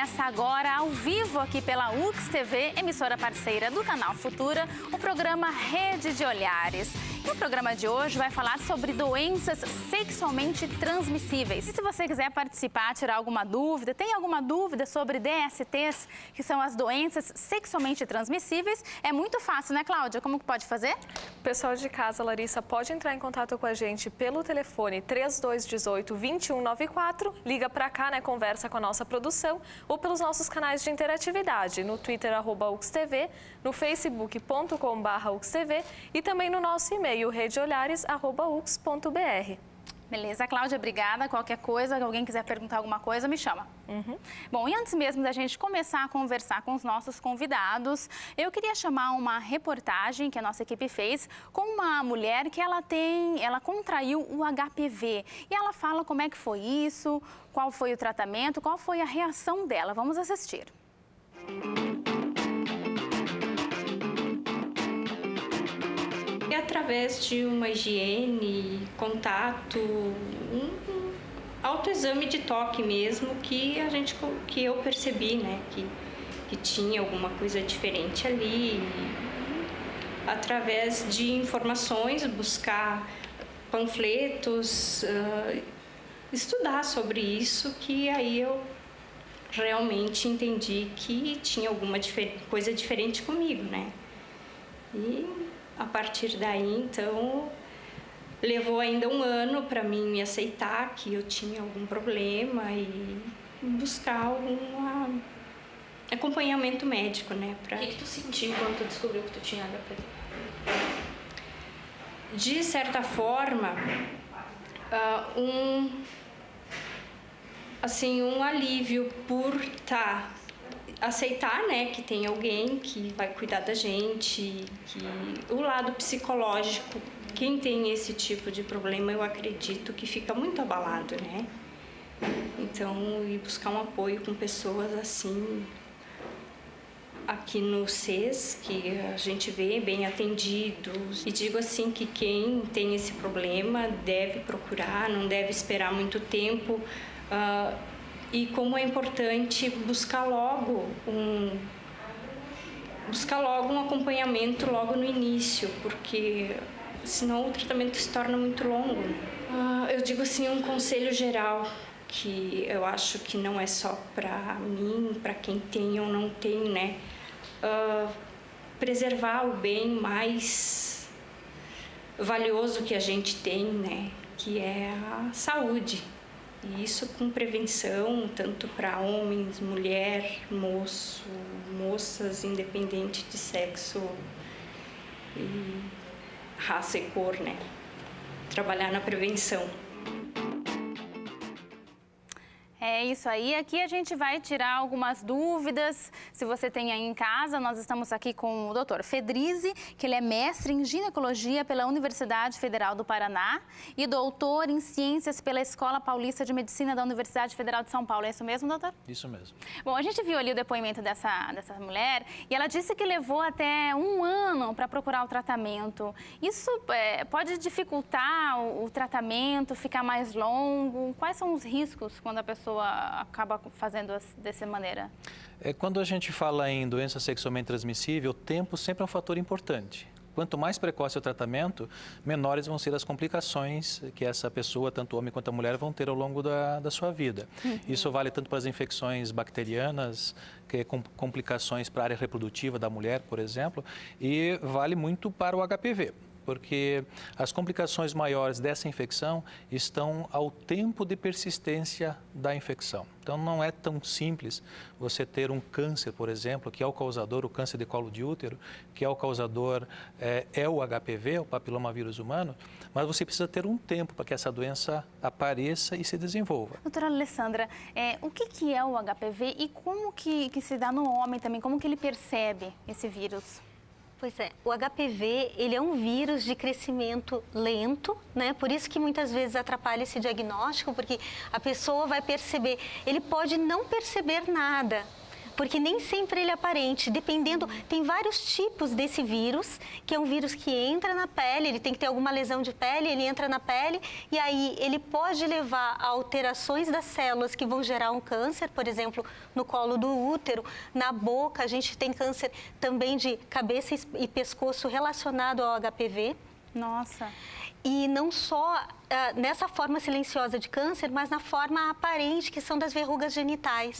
Começa agora, ao vivo, aqui pela UX TV, emissora parceira do canal Futura, o programa Rede de Olhares. E o programa de hoje vai falar sobre doenças sexualmente transmissíveis. E se você quiser participar, tirar alguma dúvida, tem alguma dúvida sobre DSTs, que são as doenças sexualmente transmissíveis, é muito fácil, né, Cláudia? Como que pode fazer? O pessoal de casa, Larissa, pode entrar em contato com a gente pelo telefone 3218-2194, liga pra cá, né, conversa com a nossa produção, ou pelos nossos canais de interatividade, no Twitter, @UXTV, no facebook.com/UXTV e também no nosso e-mail, redeolhares@ux.br. Beleza, Cláudia, obrigada. Qualquer coisa, se alguém quiser perguntar alguma coisa, me chama. Bom, e antes mesmo da gente começar a conversar com os nossos convidados, eu queria chamar uma reportagem que a nossa equipe fez com uma mulher que ela contraiu o HPV. E ela fala como é que foi isso, qual foi o tratamento, qual foi a reação dela. Vamos assistir. E através de uma higiene, contato, um autoexame de toque mesmo, que eu percebi, né, que tinha alguma coisa diferente ali. Através de informações, buscar panfletos, estudar sobre isso, que aí eu realmente entendi que tinha alguma coisa diferente comigo, né? E a partir daí, então, levou ainda um ano para mim me aceitar que eu tinha algum problema e buscar algum acompanhamento médico, né? O que tu sentiu quando tu descobriu que tu tinha HPV? De certa forma, um alívio por aceitar, né, que tem alguém que vai cuidar da gente, que o lado psicológico, quem tem esse tipo de problema, eu acredito que fica muito abalado, né? Então, ir buscar um apoio com pessoas assim, aqui no SES, que a gente vê bem atendidos. E digo assim que quem tem esse problema deve procurar, não deve esperar muito tempo. E como é importante buscar logo um acompanhamento logo no início, porque senão o tratamento se torna muito longo. Eu digo assim, um conselho geral, que eu acho que não é só para mim, para quem tem ou não tem, né? Preservar o bem mais valioso que a gente tem, né? Que é a saúde. E isso com prevenção, tanto para homens, mulher, moço, moças, independente de sexo e raça e cor, né? Trabalhar na prevenção. É isso aí, aqui a gente vai tirar algumas dúvidas, se você tem aí em casa. Nós estamos aqui com o Dr. Fedrizi, que ele é mestre em ginecologia pela Universidade Federal do Paraná e doutor em ciências pela Escola Paulista de Medicina da Universidade Federal de São Paulo. É isso mesmo, doutor? Isso mesmo. Bom, a gente viu ali o depoimento dessa mulher e ela disse que levou até um ano para procurar o tratamento. Isso pode dificultar o tratamento, ficar mais longo? Quais são os riscos quando a pessoa acaba fazendo dessa maneira? Quando a gente fala em doença sexualmente transmissível, o tempo sempre é um fator importante. Quanto mais precoce o tratamento, menores vão ser as complicações que essa pessoa, tanto o homem quanto a mulher, vão ter ao longo da sua vida. Isso vale tanto para as infecções bacterianas, com complicações para a área reprodutiva da mulher, por exemplo, e vale muito para o HPV. Porque as complicações maiores dessa infecção estão ao tempo de persistência da infecção. Então, não é tão simples você ter um câncer, por exemplo, que é o causador, o câncer de colo de útero, que é o causador, é o HPV, o papilomavírus humano, mas você precisa ter um tempo para que essa doença apareça e se desenvolva. Doutora Alessandra, o que é o HPV e como que se dá no homem também? Como que ele percebe esse vírus? Pois é, o HPV, ele é um vírus de crescimento lento, né? Por isso que muitas vezes atrapalha esse diagnóstico, porque a pessoa vai perceber, ele pode não perceber nada. porque nem sempre ele é aparente, dependendo, tem vários tipos desse vírus, que é um vírus que entra na pele, ele tem que ter alguma lesão de pele, ele entra na pele, e aí ele pode levar a alterações das células que vão gerar um câncer, por exemplo, no colo do útero, na boca, a gente tem câncer também de cabeça e pescoço relacionado ao HPV. Nossa. E não só nessa forma silenciosa de câncer, mas na forma aparente, que são das verrugas genitais.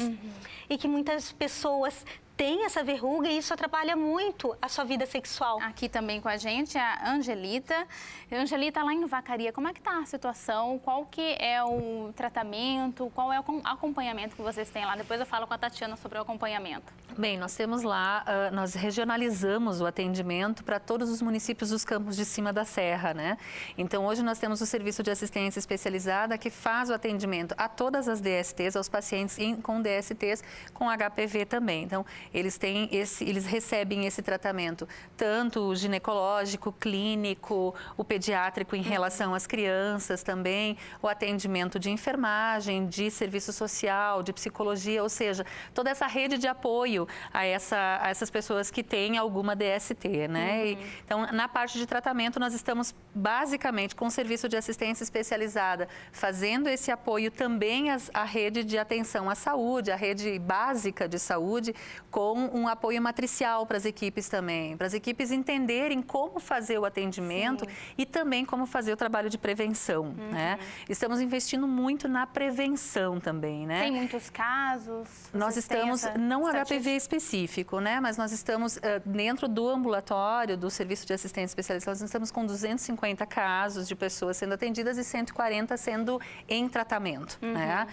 E que muitas pessoas têm essa verruga e isso atrapalha muito a sua vida sexual. Aqui também com a gente a Angelita. Angelita, lá em Vacaria, como é que está a situação? Qual que é o tratamento? Qual é o acompanhamento que vocês têm lá? Depois eu falo com a Tatiana sobre o acompanhamento. Bem, nós temos lá, nós regionalizamos o atendimento para todos os municípios dos Campos de Cima da Serra, né? Então, hoje nós temos o serviço de assistência especializada que faz o atendimento a todas as DSTs, aos pacientes com DSTs com HPV também. Então, eles recebem esse tratamento, tanto o ginecológico, clínico, o pediátrico em relação às crianças também, o atendimento de enfermagem, de serviço social, de psicologia, ou seja, toda essa rede de apoio a essas pessoas que têm alguma DST, né? Então, na parte de tratamento, nós estamos basicamente com o serviço de assistência especializada, fazendo esse apoio também à rede de atenção à saúde, à rede básica de saúde, com um apoio matricial para as equipes também, para as equipes entenderem como fazer o atendimento e também como fazer o trabalho de prevenção, né? Estamos investindo muito na prevenção também, né? Tem muitos casos? Nós estamos, não HPV específico, né? Mas nós estamos dentro do ambulatório, do serviço de assistência especializada, nós estamos com 250 casos de pessoas sendo atendidas e 140 sendo em tratamento, né?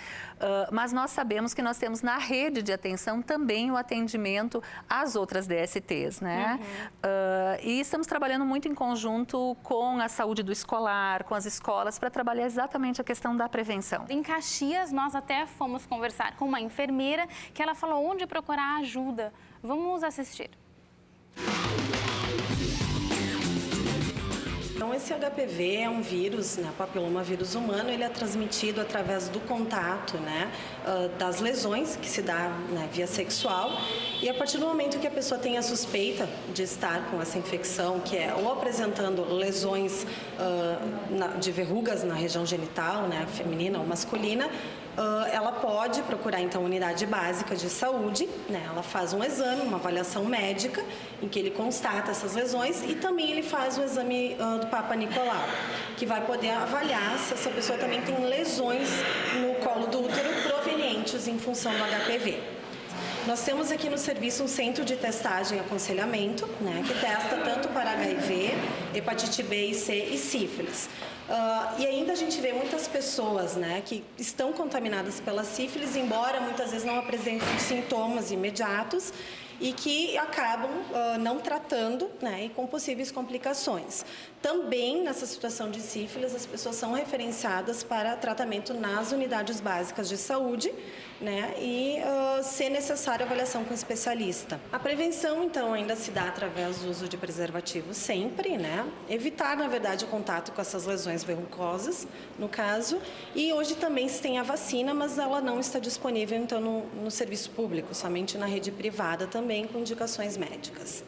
Mas nós sabemos que nós temos na rede de atenção também o atendimento às outras DSTs, né? E estamos trabalhando muito em conjunto com a saúde do escolar, com as escolas, para trabalhar exatamente a questão da prevenção. Em Caxias, nós até fomos conversar com uma enfermeira que ela falou onde procurar ajuda. Vamos assistir. Então, esse HPV é um vírus, né, papilomavírus humano, ele é transmitido através do contato, né, das lesões que se dá, né, via sexual. E a partir do momento que a pessoa tem a suspeita de estar com essa infecção, que é ou apresentando lesões de verrugas na região genital, né, feminina ou masculina, ela pode procurar, então, a unidade básica de saúde, né? Ela faz um exame, uma avaliação médica, em que ele constata essas lesões e também ele faz o exame do Papa Nicolau, que vai poder avaliar se essa pessoa também tem lesões no colo do útero provenientes em função do HPV. Nós temos aqui no serviço um centro de testagem e aconselhamento, né, que testa tanto para HIV, hepatite B e C e sífilis. E ainda a gente vê muitas pessoas, né, que estão contaminadas pela sífilis, embora muitas vezes não apresentem sintomas imediatos e que acabam não tratando, né, e com possíveis complicações. Também, nessa situação de sífilis, as pessoas são referenciadas para tratamento nas unidades básicas de saúde, né, e, se necessário, avaliação com especialista. A prevenção, então, ainda se dá através do uso de preservativo sempre, né, evitar, na verdade, o contato com essas lesões verrucosas, no caso, e hoje também se tem a vacina, mas ela não está disponível, então, no serviço público, somente na rede privada também, com indicações médicas.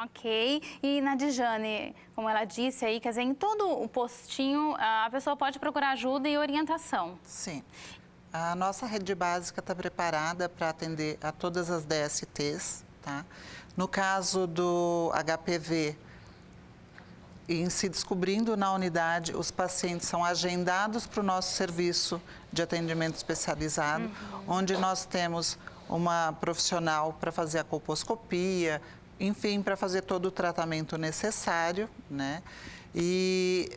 Ok. E Nadijane, como ela disse aí, quer dizer, em todo o postinho, a pessoa pode procurar ajuda e orientação. Sim. A nossa rede básica está preparada para atender a todas as DSTs, tá? No caso do HPV, em se descobrindo na unidade, os pacientes são agendados para o nosso serviço de atendimento especializado, onde nós temos uma profissional para fazer a colposcopia, enfim, para fazer todo o tratamento necessário, né? E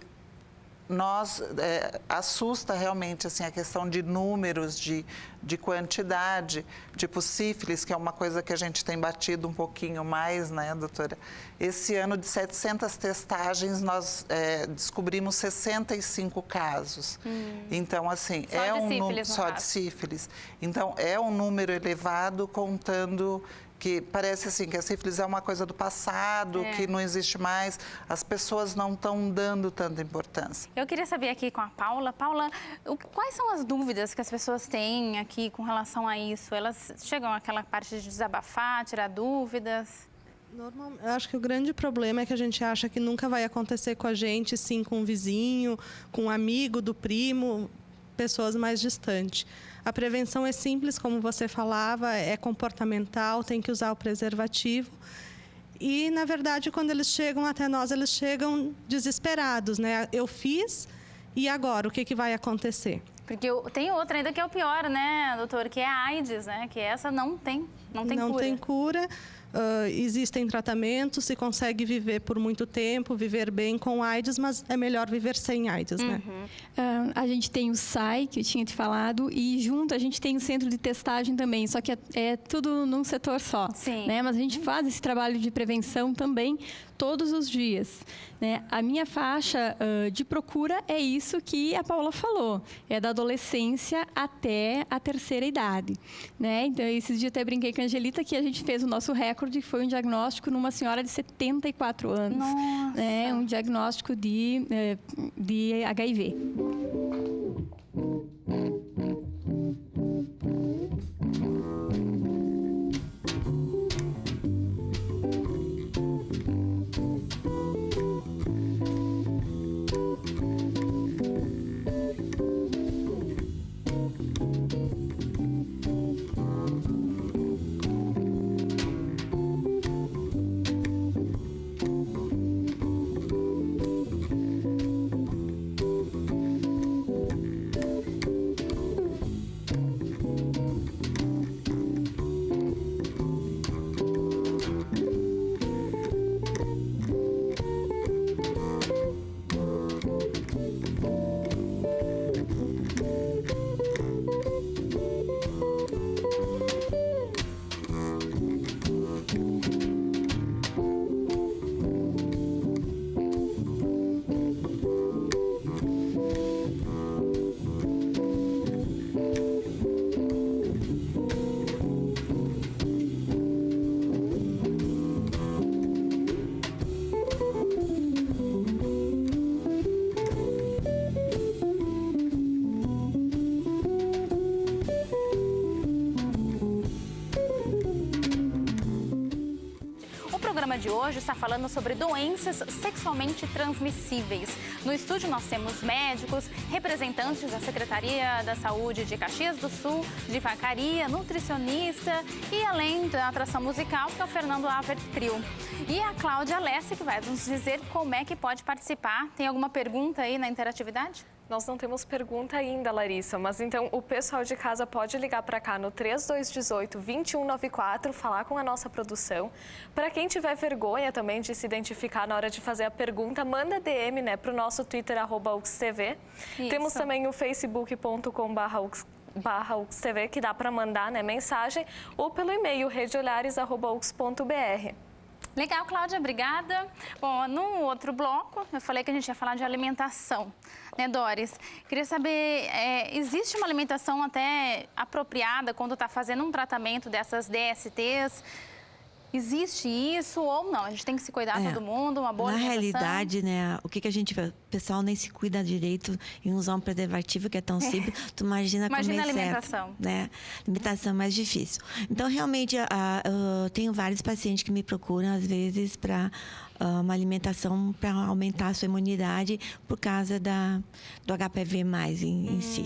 assusta realmente assim, a questão de números, de quantidade, tipo sífilis, que é uma coisa que a gente tem batido um pouquinho mais, né, doutora? Esse ano, de 700 testagens, nós descobrimos 65 casos. Então, assim, só de sífilis. Então, é um número elevado, contando que parece assim que a sífilis é uma coisa do passado, que não existe mais, as pessoas não estão dando tanta importância. Eu queria saber aqui com a Paula. Paula, quais são as dúvidas que as pessoas têm aqui com relação a isso? Elas chegam àquela parte de desabafar, tirar dúvidas? Eu acho que o grande problema é que a gente acha que nunca vai acontecer com a gente, sim, com um vizinho, com um amigo do primo, pessoas mais distantes. A prevenção é simples, como você falava, é comportamental, tem que usar o preservativo. E, na verdade, quando eles chegam até nós, eles chegam desesperados, né? Eu fiz, e agora? O que vai acontecer? Porque tem outra ainda que é o pior, né, doutor? Que é a AIDS, né? Que essa não tem cura. Não tem cura. Existem tratamentos, se consegue viver por muito tempo, viver bem com AIDS, mas é melhor viver sem AIDS, né? A gente tem o SAI, que eu tinha te falado, e junto a gente tem o centro de testagem também, só que é tudo num setor só. Sim. Né? Mas a gente faz esse trabalho de prevenção também todos os dias. Né? A minha faixa de procura é isso que a Paula falou, é da adolescência até a terceira idade. Né? Então, esses dias até brinquei com a Angelita que a gente fez o nosso recorde, que foi um diagnóstico numa senhora de 74 anos. Nossa. Né? Um diagnóstico de HIV. O programa de hoje está falando sobre doenças sexualmente transmissíveis. No estúdio nós temos médicos, representantes da Secretaria da Saúde de Caxias do Sul, de Vacaria, nutricionista e além da atração musical, que é o Fernando Avert Trio. E a Cláudia Alessi, que vai nos dizer como é que pode participar. Tem alguma pergunta aí na interatividade? Nós não temos pergunta ainda, Larissa, mas então o pessoal de casa pode ligar para cá no 3218-2194, falar com a nossa produção. Para quem tiver vergonha também de se identificar na hora de fazer a pergunta, manda DM, né, para o nosso Twitter, @UXTV. Temos também o facebook.com/UXTV, que dá para mandar, né, mensagem, ou pelo e-mail redeolhares@ux.br. Legal, Cláudia, obrigada. Bom, no outro bloco, eu falei que a gente ia falar de alimentação, né, Doris? Queria saber, existe uma alimentação até apropriada quando está fazendo um tratamento dessas DSTs? Existe isso ou não? A gente tem que se cuidar todo mundo, uma boa alimentação? Na realidade, né, o que a gente vê? O pessoal nem se cuida direito em usar um preservativo que é tão simples. Tu imagina comer a alimentação. certo, né? Alimentação é mais difícil. Então, realmente, eu tenho vários pacientes que me procuram, às vezes, para uma alimentação para aumentar a sua imunidade por causa do HPV+, em si.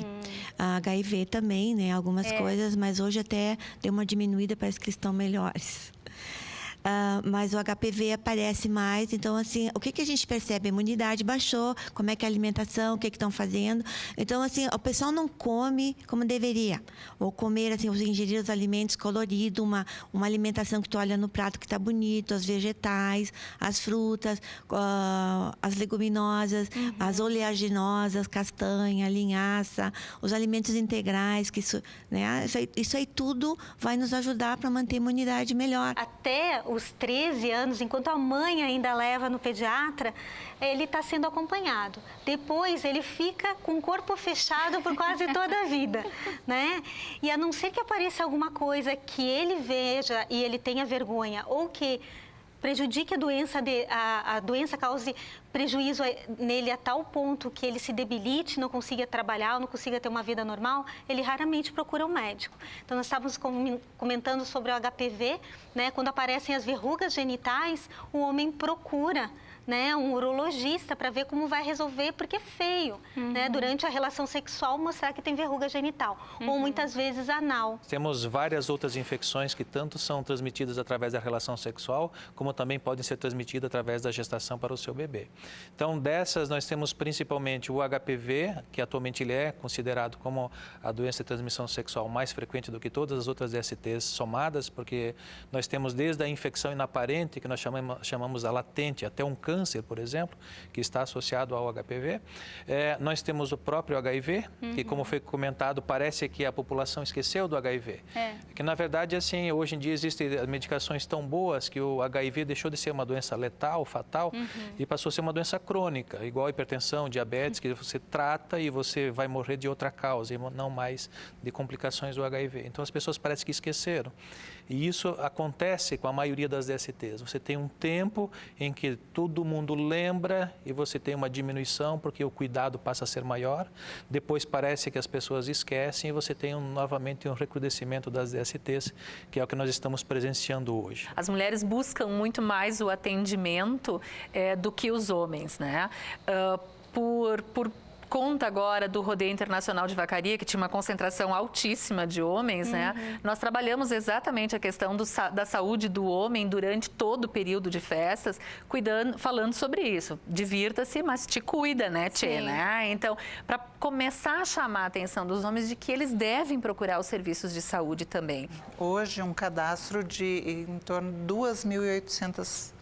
A HIV também, né? Algumas coisas, mas hoje até deu uma diminuída, parece que estão melhores. Mas o HPV aparece mais, então assim, o que a gente percebe? A imunidade baixou, como é que é a alimentação, o que estão fazendo. Então assim, o pessoal não come como deveria, ou comer assim, ingerir os alimentos coloridos, uma alimentação que tu olha no prato que está bonito, os vegetais, as frutas, as leguminosas, as oleaginosas, castanha, linhaça, os alimentos integrais, que isso, né, isso aí tudo vai nos ajudar para manter a imunidade melhor. Até o os 13 anos, enquanto a mãe ainda leva no pediatra, ele está sendo acompanhado. Depois, ele fica com o corpo fechado por quase toda a vida, né? E a não ser que apareça alguma coisa que ele veja e ele tenha vergonha, ou que prejudique a doença cause prejuízo nele a tal ponto que ele se debilite, não consiga trabalhar, não consiga ter uma vida normal, ele raramente procura um médico. Então, nós estávamos comentando sobre o HPV, né? Quando aparecem as verrugas genitais, o homem procura, né, um urologista para ver como vai resolver, porque é feio, né, durante a relação sexual mostrar que tem verruga genital, ou muitas vezes anal. Temos várias outras infecções que tanto são transmitidas através da relação sexual, como também podem ser transmitidas através da gestação para o seu bebê. Então, dessas nós temos principalmente o HPV, que atualmente ele é considerado como a doença de transmissão sexual mais frequente do que todas as outras DSTs somadas, porque nós temos desde a infecção inaparente, que nós chamamos a latente, até um câncer, por exemplo, que está associado ao HPV. Nós temos o próprio HIV, que, como foi comentado, parece que a população esqueceu do HIV. Que, na verdade, assim, hoje em dia existem medicações tão boas que o HIV deixou de ser uma doença letal, fatal, e passou a ser uma doença crônica, igual a hipertensão, diabetes, que você trata e você vai morrer de outra causa, e não mais de complicações do HIV. Então, as pessoas parecem que esqueceram. E isso acontece com a maioria das DSTs. Você tem um tempo em que todo mundo lembra e você tem uma diminuição porque o cuidado passa a ser maior. Depois parece que as pessoas esquecem e você tem novamente um recrudescimento das DSTs, que é o que nós estamos presenciando hoje. As mulheres buscam muito mais o atendimento do que os homens, né? Por conta agora do Rodeio Internacional de Vacaria, que tinha uma concentração altíssima de homens, né? Nós trabalhamos exatamente a questão da saúde do homem durante todo o período de festas, falando sobre isso. Divirta-se, mas te cuida, né, Tchê, né? Então, para começar a chamar a atenção dos homens de que eles devem procurar os serviços de saúde também. Hoje, um cadastro de em torno de 2.800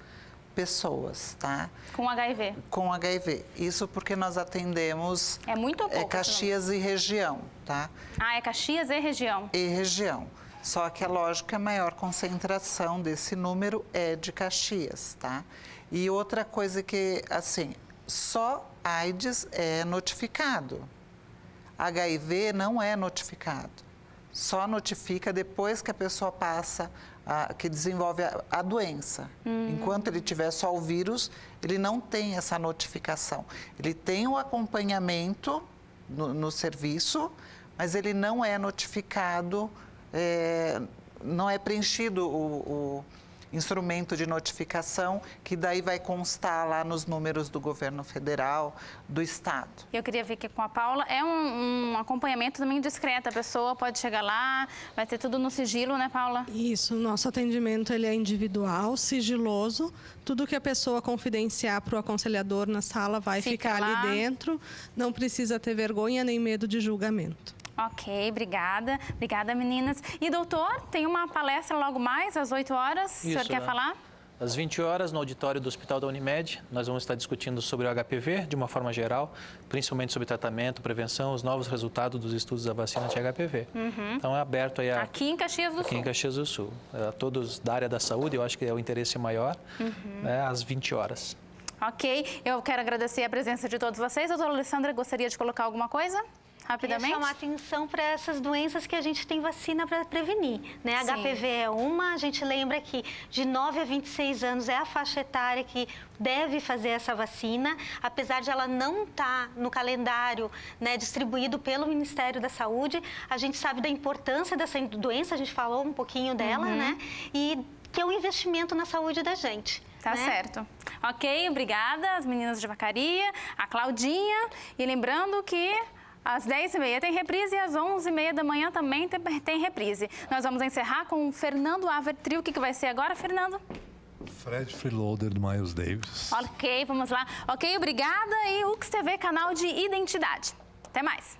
pessoas, tá? Com HIV? Com HIV. Isso porque nós atendemos... É muito ou pouco? Caxias e região, tá? Ah, é Caxias e região? E região. Só que é lógico que a maior concentração desse número é de Caxias, tá? E outra coisa que, assim, só AIDS é notificado. HIV não é notificado. Só notifica depois que a pessoa passa, que desenvolve a doença. Enquanto ele tiver só o vírus, ele não tem essa notificação. Ele tem o acompanhamento no serviço, mas ele não é notificado, não é preenchido o instrumento de notificação, que daí vai constar lá nos números do governo federal, do estado. Eu queria ver aqui com a Paula, é um acompanhamento também discreto, a pessoa pode chegar lá, vai ter tudo no sigilo, né, Paula? Isso, o nosso atendimento ele é individual, sigiloso, tudo que a pessoa confidenciar para o aconselhador na sala vai ficar ali dentro, não precisa ter vergonha nem medo de julgamento. Ok, obrigada. Obrigada, meninas. E, doutor, tem uma palestra logo mais, às 8 horas. Isso, o senhor quer falar? Às 20 horas, no auditório do Hospital da Unimed, nós vamos estar discutindo sobre o HPV, de uma forma geral, principalmente sobre tratamento, prevenção, os novos resultados dos estudos da vacina de HPV. Então, é aberto aí aqui em Caxias do Sul. Aqui em Caxias do Sul. A todos da área da saúde, eu acho que é o interesse maior, às 20 horas. Ok, eu quero agradecer a presença de todos vocês. Doutora Alessandra, gostaria de colocar alguma coisa? Rapidamente? Queria chamar atenção para essas doenças que a gente tem vacina para prevenir, né? Sim. HPV é uma, a gente lembra que de 9 a 26 anos é a faixa etária que deve fazer essa vacina, apesar de ela não estar no calendário, né, distribuído pelo Ministério da Saúde, a gente sabe da importância dessa doença, a gente falou um pouquinho dela, né? E que é um investimento na saúde da gente. Tá certo. Ok, obrigada, as meninas de Vacaria, a Claudinha, e lembrando que às 10h30 tem reprise e às 11h30 da manhã também tem reprise. Nós vamos encerrar com o Fernando Avertrio. O que vai ser agora, Fernando? Fred Freeloader do Miles Davis. Ok, vamos lá. Ok, obrigada. E UX TV, canal de identidade. Até mais.